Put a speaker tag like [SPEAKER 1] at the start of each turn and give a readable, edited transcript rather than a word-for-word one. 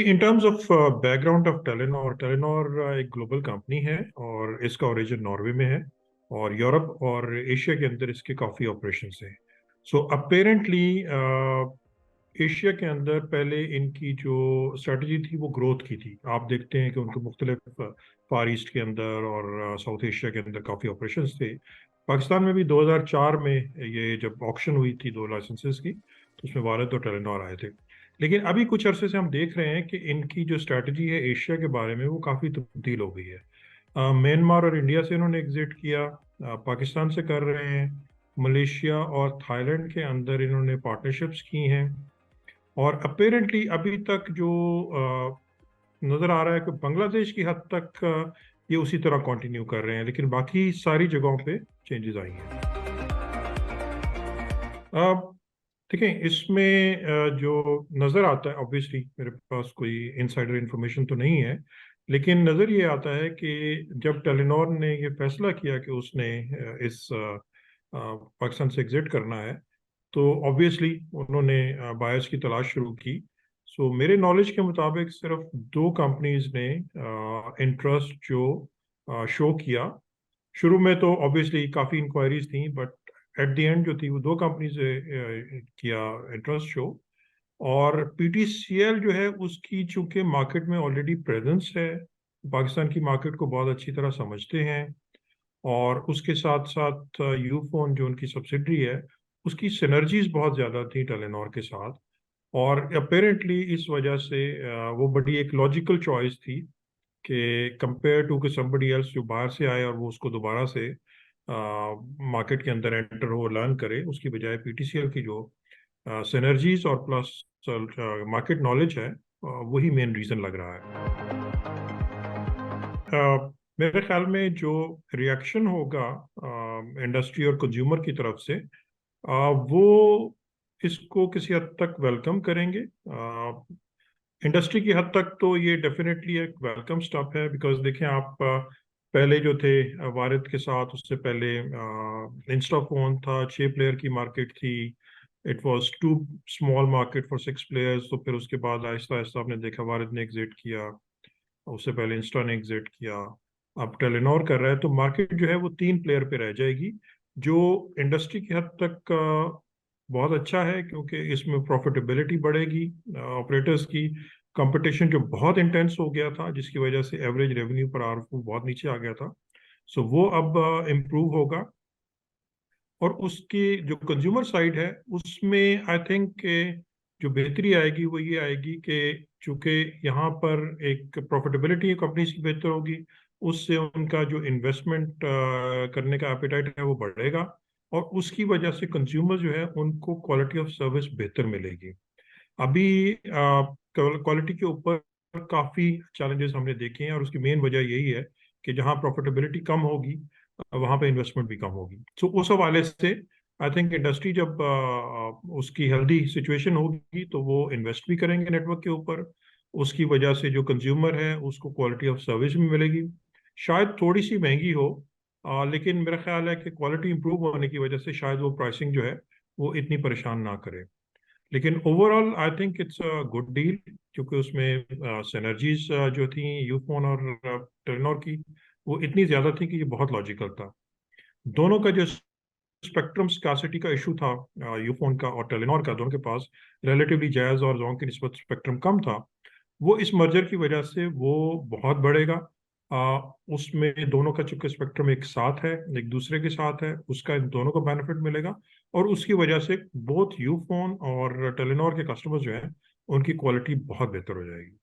[SPEAKER 1] In terms of background of Telenor Telenor एक global company है और इसका ओरिजिन नॉर्वे में है। और यूरोप और एशिया के अंदर इसके काफ़ी ऑपरेशंस हैं। सो अपेरेंटली एशिया के अंदर पहले इनकी जो स्ट्रेटजी थी वो ग्रोथ की थी। आप देखते हैं कि उनके मुख्तलिफ फार ईस्ट के अंदर और साउथ एशिया के अंदर काफ़ी ऑपरेशंस थे। पाकिस्तान में भी 2004 में ये जब ऑक्शन हुई थी दो लाइसेंसेस की, तो उसमें वारद और टेलेनॉर आए थे। लेकिन अभी कुछ अरसे से हम देख रहे हैं कि इनकी जो स्ट्रैटेजी है एशिया के बारे में वो काफ़ी तब्दील हो गई है। म्यांमार और इंडिया से इन्होंने एग्जिट किया, पाकिस्तान से कर रहे हैं, मलेशिया और थाईलैंड के अंदर इन्होंने पार्टनरशिप्स की हैं। और अपेरेंटली अभी तक जो नज़र आ रहा है कि बांग्लादेश की हद तक ये उसी तरह कंटिन्यू कर रहे हैं, लेकिन बाकी सारी जगहों पे चेंजेस आई हैं। देखें इसमें जो नज़र आता है, ऑब्वियसली मेरे पास कोई इनसाइडर इंफॉर्मेशन तो नहीं है, लेकिन नज़र ये आता है कि जब टेलीनॉर ने ये फैसला किया कि उसने इस पाकिस्तान से एग्जिट करना है, तो ऑब्वियसली उन्होंने बायर्स की तलाश शुरू की। सो मेरे नॉलेज के मुताबिक सिर्फ दो कंपनीज ने इंटरेस्ट जो शो किया। शुरू में तो ऑब्वियसली काफ़ी इंक्वायरीज थी, बट एट द एंड जो थी वो दो कंपनीज किया इंटरेस्ट शो। और पीटीसीएल जो है उसकी चूंकि मार्केट में ऑलरेडी प्रेजेंस है, पाकिस्तान की मार्केट को बहुत अच्छी तरह समझते हैं। और उसके साथ साथ यूफोन जो उनकी सब्सिडरी है, उसकी सिनर्जीज बहुत ज़्यादा थी टेलीनॉर के साथ। और अपेरेंटली इस वजह से वो बड़ी एक लॉजिकल चॉइस थी कि कंपेयर टू कि समबडी एल्स जो बाहर से आए और वो उसको दोबारा से मार्केट के अंदर एंटर हो लर्न करे, उसकी बजाय पीटीसीएल की जो सिनर्जीज और प्लस मार्केट नॉलेज है, वही मेन रीज़न लग रहा है। मेरे ख्याल में जो रिएक्शन होगा इंडस्ट्री और कंज्यूमर की तरफ से, वो इसको किसी हद तक वेलकम करेंगे। इंडस्ट्री की हद तक तो ये डेफिनेटली एक वेलकम स्टेप है, बिकॉज देखें आप, पहले जो थे वारिद के साथ, उससे पहले इंस्टाफोन था, 6 प्लेयर की मार्केट थी। It was too small market for 6 players. तो फिर उसके बाद आहिस्ता आहिस्ता आपने देखा वारिद ने एग्जिट किया, उससे पहले इंस्टा ने एग्जिट किया, अब टेलीनॉर कर रहा है। तो मार्केट जो है वो 3 प्लेयर पे रह जाएगी, जो इंडस्ट्री की हद तक बहुत अच्छा है, क्योंकि इसमें प्रॉफिटेबिलिटी बढ़ेगी ऑपरेटर्स की। कंपटीशन जो बहुत इंटेंस हो गया था, जिसकी वजह से एवरेज रेवेन्यू पर आरपू बहुत नीचे आ गया था, सो वो अब इम्प्रूव होगा। और उसकी जो कंज्यूमर साइड है उसमें आई थिंक जो बेहतरी आएगी वो ये आएगी कि चूंकि यहाँ पर एक प्रॉफिटेबिलिटी कंपनीज की बेहतर होगी, उससे उनका जो इन्वेस्टमेंट करने का एपेटाइट है वो बढ़ेगा। और उसकी वजह से कंज्यूमर जो है उनको क्वालिटी ऑफ सर्विस बेहतर मिलेगी। अभी क्वालिटी के ऊपर काफ़ी चैलेंजेस हमने देखे हैं, और उसकी मेन वजह यही है कि जहाँ प्रॉफिटेबिलिटी कम होगी वहाँ पे इन्वेस्टमेंट भी कम होगी। सो उस हवाले से आई थिंक इंडस्ट्री जब उसकी हेल्दी सिचुएशन होगी तो वो इन्वेस्ट भी करेंगे नेटवर्क के ऊपर। उसकी वजह से जो कंज्यूमर है उसको क्वालिटी ऑफ सर्विस भी मिलेगी। शायद थोड़ी सी महंगी हो, लेकिन मेरा ख्याल है कि क्वालिटी इंप्रूव होने की वजह से शायद वो प्राइसिंग जो है वो इतनी परेशान ना करे। लेकिन overall I think it's a good deal, क्योंकि उसमें सिनर्जीज जो थी यूफोन और टेलीनॉर की, वो इतनी ज़्यादा थी कि ये बहुत लॉजिकल था। दोनों का जो स्पेक्ट्रम स्कार्सिटी का इशू था, यूफोन का और टेलीनॉर का, दोनों के पास रिलेटिवली जायज़ और जोंग की निस्बत स्पेक्ट्रम कम था। वो इस मर्जर की वजह से वो बहुत बढ़ेगा। उसमें दोनों का चूंकि स्पेक्ट्रम एक साथ है, एक दूसरे के साथ है, उसका इन दोनों को बेनिफिट मिलेगा। और उसकी वजह से बोथ यूफोन और टेलीनॉर के कस्टमर्स जो हैं उनकी क्वालिटी बहुत बेहतर हो जाएगी।